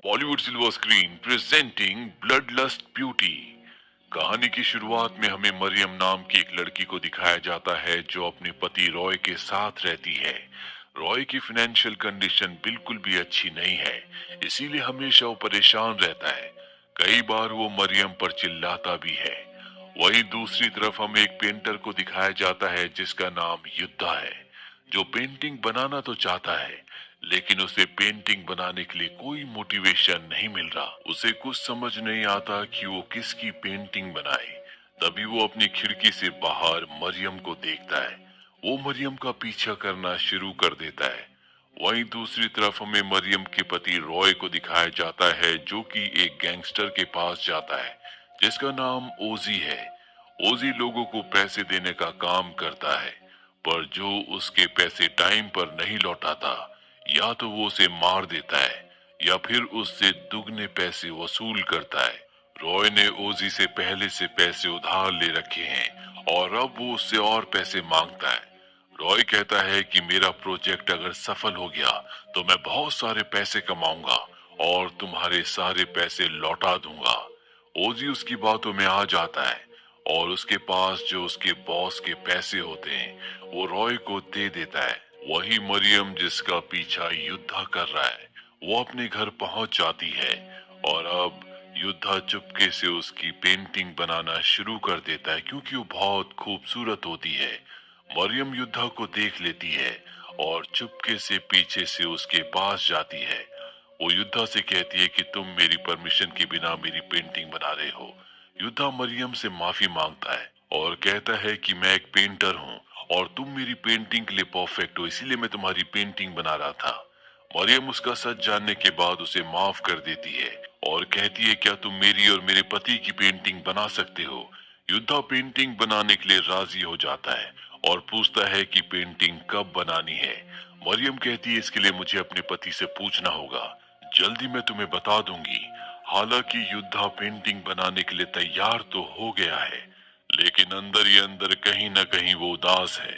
Bollywood silver screen presenting blood lust beauty. कहानी की शुरुआत में हमें मरियम नाम की एक लड़की को दिखाया जाता है जो अपने पति रॉय के साथ रहती है। रॉय की फाइनेंशियल कंडीशन बिल्कुल भी अच्छी नहीं है, इसीलिए हमेशा वो परेशान रहता है। कई बार वो मरियम पर चिल्लाता भी है। वहीं दूसरी तरफ हमें एक पेंटर को दिखाया जाता है जिसका नाम युद्धा है, जो पेंटिंग बनाना तो चाहता है, लेकिन उसे पेंटिंग बनाने के लिए कोई मोटिवेशन नहीं मिल रहा। उसे कुछ समझ नहीं आता कि वो किसकी पेंटिंग बनाए। तभी वो अपनी खिड़की से बाहर मरियम को देखता है। वो मरियम का पीछा करना शुरू कर देता है। वहीं दूसरी तरफ हमें मरियम के पति रॉय को दिखाया जाता है जो कि एक गैंगस्टर के पास जाता है जिसका नाम ओजी है। ओजी लोगों को पैसे देने का काम करता है, पर जो उसके पैसे टाइम पर नहीं लौटाता, या तो वो उसे मार देता है या फिर उससे दुगने पैसे वसूल करता है। रॉय ने ओजी से पहले से पैसे उधार ले रखे हैं और अब वो उससे और पैसे मांगता है। रॉय कहता है कि मेरा प्रोजेक्ट अगर सफल हो गया तो मैं बहुत सारे पैसे कमाऊंगा और तुम्हारे सारे पैसे लौटा दूंगा। ओजी उसकी बातों में आ जाता है और उसके पास जो उसके बॉस के पैसे होते हैं वो रॉय को दे देता है। वही मरियम जिसका पीछा युद्धा कर रहा है, वो अपने घर पहुंच जाती है और अब युद्धा चुपके से उसकी पेंटिंग बनाना शुरू कर देता है क्योंकि वो बहुत खूबसूरत होती है। मरियम युद्धा को देख लेती है और चुपके से पीछे से उसके पास जाती है। वो युद्धा से कहती है कि तुम मेरी परमिशन के बिना मेरी पेंटिंग बना रहे हो। युद्धा मरियम से माफी मांगता है और कहता है कि मैं एक पेंटर हूँ और तुम मेरी पेंटिंग के लिए परफेक्ट हो, इसीलिए मैं तुम्हारी पेंटिंग बना रहा था। मरियम उसका सच जानने के बाद उसे माफ कर देती है और कहती है क्या तुम मेरी और मेरे पति की पेंटिंग बना सकते हो। युद्धा पेंटिंग बनाने के लिए राजी हो जाता है और पूछता है कि पेंटिंग कब बनानी है। मरियम कहती है इसके लिए मुझे अपने पति से पूछना होगा, जल्दी मैं तुम्हें बता दूंगी। हालांकि युद्धा पेंटिंग बनाने के लिए तैयार तो हो गया है, लेकिन अंदर ही अंदर कहीं न कहीं वो उदास है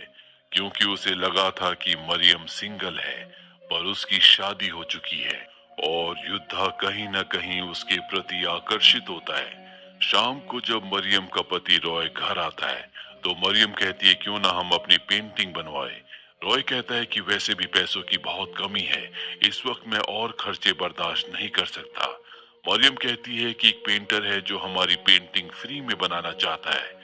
क्योंकि उसे लगा था कि मरियम सिंगल है, पर उसकी शादी हो चुकी है और युद्धा कहीं न कहीं उसके प्रति आकर्षित होता है। शाम को जब मरियम का पति रॉय घर आता है तो मरियम कहती है क्यों ना हम अपनी पेंटिंग बनवाए। रॉय कहता है कि वैसे भी पैसों की बहुत कमी है, इस वक्त मैं और खर्चे बर्दाश्त नहीं कर सकता। मरियम कहती है कि एक पेंटर है जो हमारी पेंटिंग फ्री में बनाना चाहता है।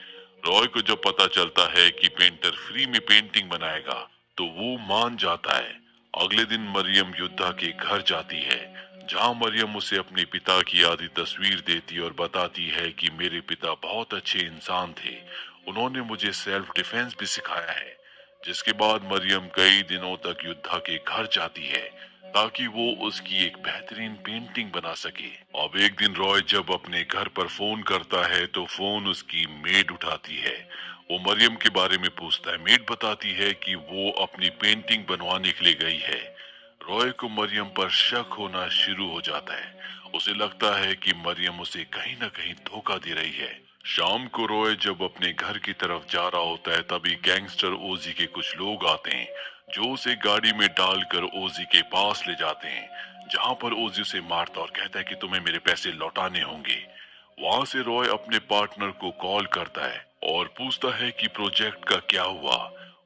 रॉय को जब पता चलता है कि पेंटर फ्री में पेंटिंग बनाएगा तो वो मान जाता है। अगले दिन मरियम युद्धा के घर जाती है जहां मरियम उसे अपने पिता की आधी तस्वीर देती और बताती है कि मेरे पिता बहुत अच्छे इंसान थे, उन्होंने मुझे सेल्फ डिफेंस भी सिखाया है। जिसके बाद मरियम कई दिनों तक युद्धा के घर जाती है ताकि वो उसकी एक बेहतरीन पेंटिंग बना सके। अब एक दिन रॉय जब अपने घर पर फोन करता है तो फोन उसकी मेड उठाती है। वो मरियम के बारे में पूछता है। मेड बताती है कि वो अपनी पेंटिंग बनवाने के लिए गई है। रॉय को मरियम पर शक होना शुरू हो जाता है। उसे लगता है कि मरियम उसे कहीं न कहीं धोखा दे रही है। शाम को रॉय जब अपने घर की तरफ जा रहा होता है तभी गैंगस्टर ओजी के कुछ लोग आते हैं जो उसे गाड़ी में डालकर ओजी के पास ले जाते हैं, जहां पर ओजी उसे मारता और कहता है कि तुम्हें मेरे पैसे लौटाने होंगे। वहां से रॉय अपने पार्टनर को कॉल करता है और पूछता है कि प्रोजेक्ट का क्या हुआ।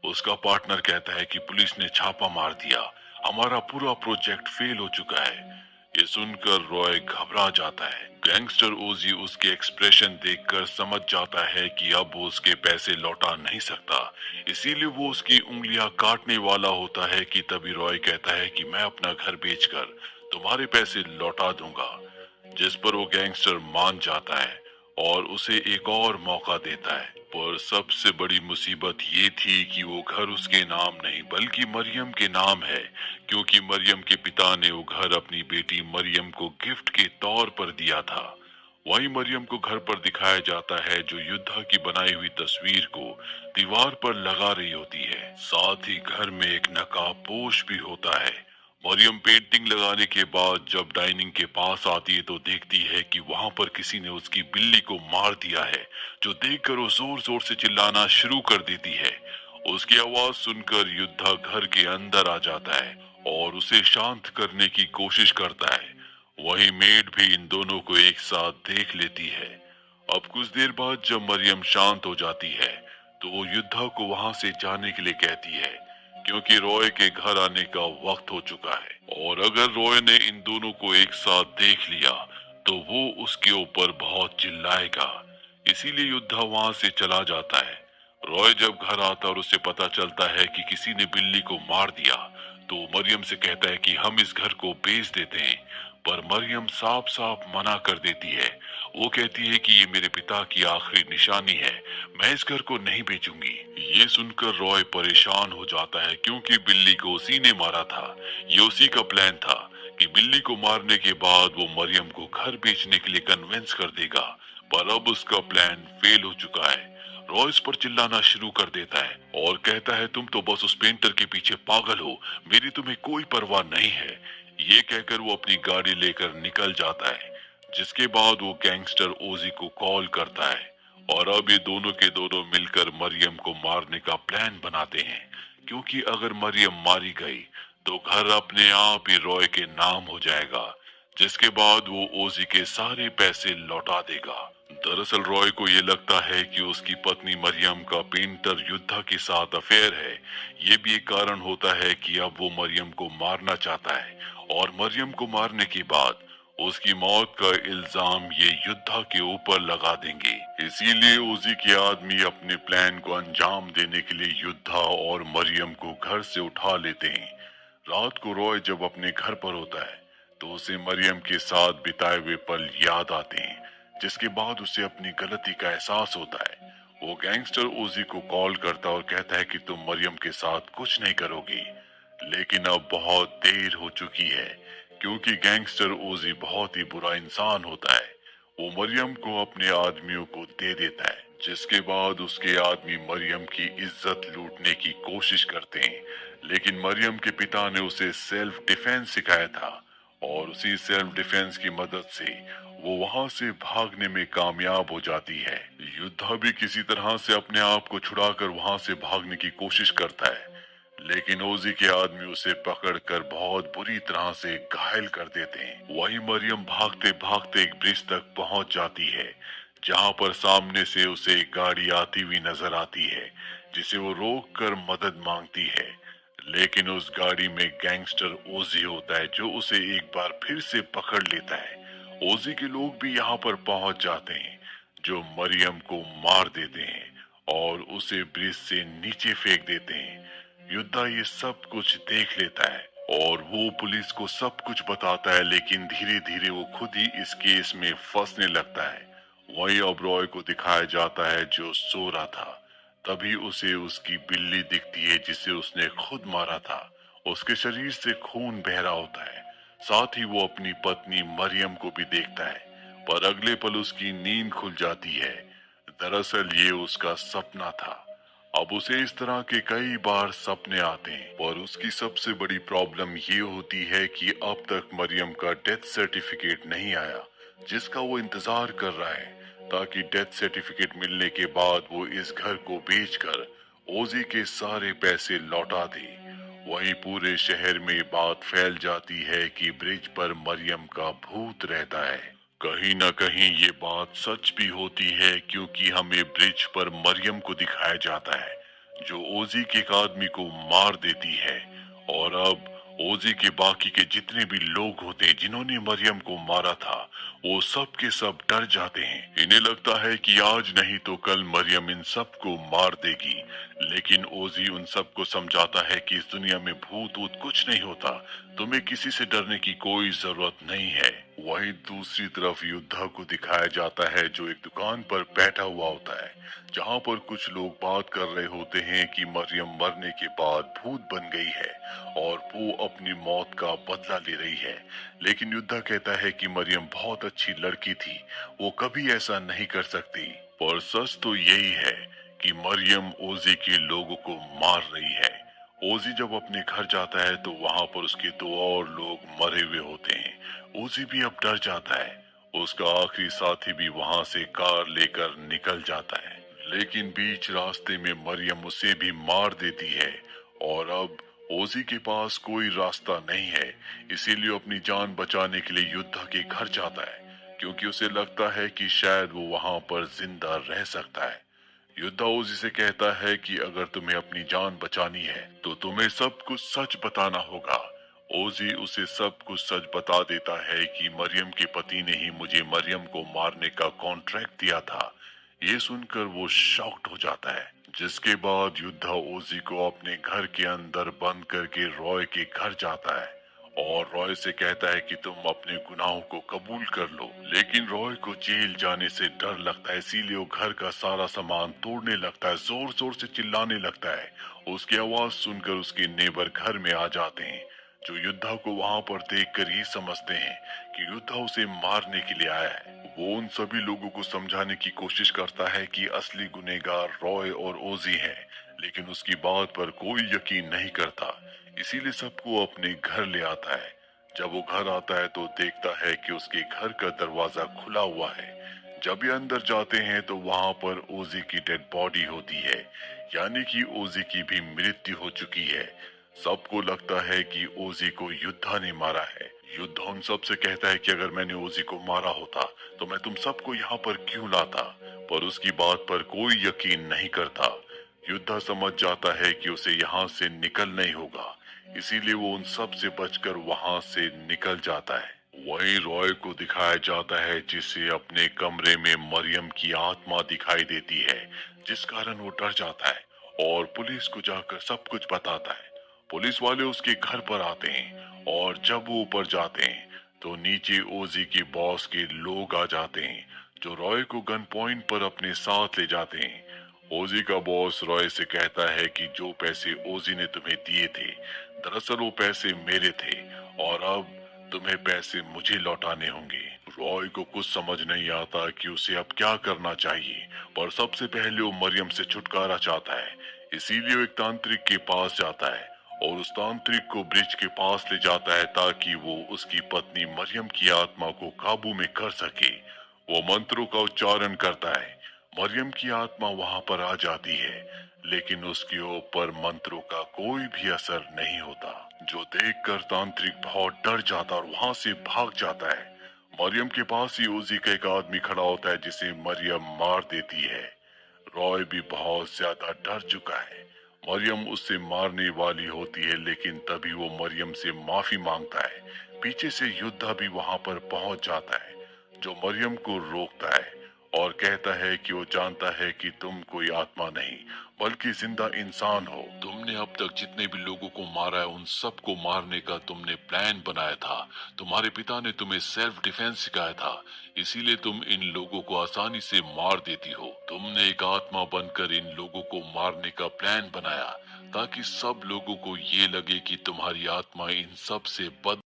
उसका पार्टनर कहता है कि पुलिस ने छापा मार दिया, हमारा पूरा प्रोजेक्ट फेल हो चुका है। ये सुनकर रॉय घबरा जाता है। गैंगस्टर ओजी उसके एक्सप्रेशन देखकर समझ जाता है कि अब वो उसके पैसे लौटा नहीं सकता, इसीलिए वो उसकी उंगलियां काटने वाला होता है कि तभी रॉय कहता है कि मैं अपना घर बेचकर तुम्हारे पैसे लौटा दूंगा। जिस पर वो गैंगस्टर मान जाता है और उसे एक और मौका देता है। पर सबसे बड़ी मुसीबत ये थी कि वो घर उसके नाम नहीं बल्कि मरियम के नाम है, क्योंकि मरियम के पिता ने वो घर अपनी बेटी मरियम को गिफ्ट के तौर पर दिया था। वहीं मरियम को घर पर दिखाया जाता है जो युद्धा की बनाई हुई तस्वीर को दीवार पर लगा रही होती है। साथ ही घर में एक नकाबपोश भी होता है। मरियम पेंटिंग लगाने के बाद जब डाइनिंग के पास आती है तो देखती है कि वहां पर किसी ने उसकी बिल्ली को मार दिया है, जो देखकर वो जोर जोर से चिल्लाना शुरू कर देती है। उसकी आवाज सुनकर युद्धा घर के अंदर आ जाता है और उसे शांत करने की कोशिश करता है। वहीं मेड भी इन दोनों को एक साथ देख लेती है। अब कुछ देर बाद जब मरियम शांत हो जाती है तो वो युद्धा को वहां से जाने के लिए कहती है, क्योंकि रॉय के घर आने का वक्त हो चुका है और अगर रॉय ने इन दोनों को एक साथ देख लिया तो वो उसके ऊपर बहुत चिल्लाएगा। इसीलिए युद्धा वहां से चला जाता है। रॉय जब घर आता और उसे पता चलता है कि किसी ने बिल्ली को मार दिया तो मरियम से कहता है कि हम इस घर को बेच देते हैं, पर मरियम साफ साफ मना कर देती है। वो कहती है कि ये मेरे पिता की आखिरी निशानी है, मैं इस घर को नहीं बेचूंगी। ये सुनकर रॉय परेशान हो जाता है, क्योंकि बिल्ली को उसी ने मारा था। ये उसी का प्लान था कि बिल्ली को मारने के बाद वो मरियम को घर बेचने के लिए कन्विंस कर देगा, पर अब उसका प्लान फेल हो चुका है। रॉय इस पर चिल्लाना शुरू कर देता है और कहता है, तुम तो बस उस पेंटर के पीछे पागल हो, मेरी तुम्हें कोई परवाह नहीं है। ये कहकर वो अपनी गाड़ी लेकर निकल जाता है, जिसके बाद वो गैंगस्टर ओजी को कॉल करता है और अब ये दोनों के दोनों मिलकर मरियम को मारने का प्लान बनाते हैं, क्योंकि अगर मरियम मारी गई तो घर अपने आप ही रॉय के नाम हो जाएगा, जिसके बाद वो ओजी के सारे पैसे लौटा देगा। दरअसल रॉय को ये लगता है कि उसकी पत्नी मरियम का पेंटर युद्धा के साथ अफेयर है। ये भी एक कारण होता है कि अब वो मरियम को मारना चाहता है और मरियम को मारने के बाद उसकी मौत का इल्जाम ये युद्धा के ऊपर लगा देंगे। इसीलिए ओजी के आदमी अपने प्लान को अंजाम देने के लिए युद्धा और मरियम को घर से उठा लेते हैं। रात को रॉय जब अपने घर पर होता है तो उसे मरियम के साथ बिताए हुए पल याद आते हैं, जिसके बाद उसे अपनी गलती का एहसास होता है। वो गैंगस्टर ओजी को कॉल करता और कहता है कि तुम मरियम के साथ कुछ नहीं करोगी, लेकिन अब बहुत देर हो चुकी है, क्योंकि गैंगस्टर ओजी बहुत ही बुरा इंसान होता है। वो मरियम को अपने आदमियों को दे देता है, जिसके बाद उसके आदमी मरियम की इज्जत लूटने की कोशिश करते हैं, लेकिन मरियम के पिता ने उसे सेल्फ डिफेंस सिखाया था और उसी सेल्फ डिफेंस की मदद से वो वहां से भागने में कामयाब हो जाती है। युद्धा भी किसी तरह से अपने आप को छुड़ाकर वहां से भागने की कोशिश करता है, लेकिन ओजी के आदमी उसे पकड़कर बहुत बुरी तरह से घायल कर देते हैं। वही मरियम भागते भागते एक ब्रिज तक पहुंच जाती है, जहां पर सामने से उसे एक गाड़ी आती हुई नजर आती है, जिसे वो रोक कर मदद मांगती है। लेकिन उस गाड़ी में गैंगस्टर ओजी होता है, जो उसे एक बार फिर से पकड़ लेता है। ओजी के लोग भी यहाँ पर पहुंच जाते हैं, जो मरियम को मार देते हैं और उसे ब्रिज से नीचे फेंक देते हैं। युद्धा ये सब कुछ देख लेता है और वो पुलिस को सब कुछ बताता है, लेकिन धीरे धीरे वो खुद ही इस केस में फंसने लगता है। वहीं अब रॉय को दिखाया जाता है, जो सो रहा था। तभी उसे उसकी बिल्ली दिखती है, जिसे उसने खुद मारा था। उसके शरीर से खून बह रहा होता है। साथ ही वो अपनी पत्नी मरियम को भी देखता है, पर अगले पल उसकी नींद खुल जाती है। दरअसल ये उसका सपना था। अब उसे इस तरह के कई बार सपने आते हैं, पर उसकी सबसे बड़ी प्रॉब्लम ये होती है कि अब तक मरियम का डेथ सर्टिफिकेट नहीं आया, जिसका वो इंतजार कर रहा है, ताकि डेथ सर्टिफिकेट मिलने के बाद वो इस घर को बेचकर ओजी के सारे पैसे लौटा दे। वहीं पूरे शहर में बात फैल जाती है कि ब्रिज पर मरियम का भूत रहता है। कहीं न कहीं ये बात सच भी होती है, क्योंकि हमें ब्रिज पर मरियम को दिखाया जाता है, जो ओजी के एक आदमी को मार देती है। और अब ओजी के बाकी के जितने भी लोग होते हैं जिन्होंने मरियम को मारा था, वो सब के सब डर जाते हैं। इन्हें लगता है कि आज नहीं तो कल मरियम इन सब को मार देगी, लेकिन ओजी उन सब को समझाता है कि इस दुनिया में भूत वूत कुछ नहीं होता, तुम्हें किसी से डरने की कोई जरूरत नहीं है। वहीं दूसरी तरफ युद्धा को दिखाया जाता है, जो एक दुकान पर बैठा हुआ होता है, जहां पर कुछ लोग बात कर रहे होते हैं कि मरियम मरने के बाद भूत बन गई है और वो अपनी मौत का बदला ले रही है। लेकिन युद्धा कहता है कि मरियम बहुत अच्छी लड़की थी, वो कभी ऐसा नहीं कर सकती। पर सच तो यही है कि मरियम ओजी के लोगों को मार रही है। ओजी जब अपने घर जाता है तो वहां पर उसके दो और लोग मरे हुए होते हैं। ओजी भी अब डर जाता है। उसका आखिरी साथी भी वहां से कार लेकर निकल जाता है, लेकिन बीच रास्ते में मरियम उसे भी मार देती है और अब ओजी के पास कोई रास्ता नहीं है, इसीलिए अपनी जान बचाने के लिए युद्धा के घर जाता है, क्योंकि उसे लगता है कि शायद वो वहां पर जिंदा रह सकता है। युद्धा ओजी से कहता है कि अगर तुम्हें अपनी जान बचानी है तो तुम्हें सब कुछ सच बताना होगा। ओजी उसे सब कुछ सच बता देता है कि मरियम के पति ने ही मुझे मरियम को मारने का कॉन्ट्रैक्ट दिया था। ये सुनकर वो शॉक्ड हो जाता है, जिसके बाद युद्धा ओजी को अपने घर के अंदर बंद करके रॉय के घर जाता है और रॉय से कहता है कि तुम अपने गुनाहों को कबूल कर लो। लेकिन रॉय को जेल जाने से डर लगता है, इसीलिए वो घर का सारा सामान तोड़ने लगता है, जोर जोर से चिल्लाने लगता है। उसकी आवाज सुनकर उसके नेबर घर में आ जाते हैं, जो युद्धा को वहां पर देखकर ये समझते हैं कि युद्धा उसे मारने के लिए आया है। वो उन सभी लोगों को समझाने की कोशिश करता है कि असली गुनहगार रॉय और ओजी हैं, लेकिन उसकी बात पर कोई यकीन नहीं करता, इसीलिए सबको अपने घर ले आता है। जब वो घर आता है तो देखता है कि उसके घर का दरवाजा खुला हुआ है। जब ये अंदर जाते हैं तो वहां पर ओजी की डेड बॉडी होती है, यानी कि ओजी की भी मृत्यु हो चुकी है। सबको लगता है कि ओजी को युद्धा ने मारा है। युद्धा उन सब से कहता है कि अगर मैंने ओजी को मारा होता तो मैं तुम सबको यहाँ पर क्यों लाता, पर उसकी बात पर कोई यकीन नहीं करता। युद्धा समझ जाता है कि उसे यहाँ से निकलना ही होगा, इसीलिए वो उन सब से बचकर वहां से निकल जाता है। वहीं रॉय को दिखाया जाता है जिसे अपने कमरे में मरियम की आत्मा दिखाई देती है, जिस कारण वो डर जाता है और पुलिस को जाकर सब कुछ बताता है। पुलिस वाले उसके घर पर आते हैं और जब वो ऊपर जाते हैं तो नीचे ओजी के बॉस के लोग आ जाते हैं, जो रॉय को गन पॉइंट पर अपने साथ ले जाते हैं। ओजी का बॉस रॉय से कहता है कि जो पैसे ओजी ने तुम्हें दिए थे, दरअसल वो पैसे मेरे थे और अब तुम्हें पैसे मुझे लौटाने होंगे। रॉय को कुछ समझ नहीं आता कि उसे अब क्या करना चाहिए, पर सबसे पहले वो मरियम से छुटकारा चाहता है, इसीलिए वो एक तांत्रिक के पास जाता है और उस तांत्रिक को ब्रिज के पास ले जाता है ताकि वो उसकी पत्नी मरियम की आत्मा को काबू में कर सके। वो मंत्रों का उच्चारण करता है, मरियम की आत्मा वहां पर आ जाती है, लेकिन उसके ऊपर मंत्रों का कोई भी असर नहीं होता, जो देखकर तांत्रिक बहुत डर जाता और वहां से भाग जाता है। मरियम के पास ही ओजी का एक आदमी खड़ा होता है जिसे मरियम मार देती है। रॉय भी बहुत ज्यादा डर चुका है। मरियम उससे मारने वाली होती है, लेकिन तभी वो मरियम से माफी मांगता है। पीछे से युद्धा भी वहां पर पहुंच जाता है, जो मरियम को रोकता है और कहता है कि वो जानता है कि तुम कोई आत्मा नहीं बल्कि जिंदा इंसान हो। तुमने अब तक जितने भी लोगों को मारा है उन सबको मारने का तुमने प्लान बनाया था। तुम्हारे पिता ने तुम्हें सेल्फ डिफेंस सिखाया था, इसीलिए तुम इन लोगों को आसानी से मार देती हो। तुमने एक आत्मा बनकर इन लोगों को मारने का प्लान बनाया ताकि सब लोगों को ये लगे कि तुम्हारी आत्मा इन सब से बद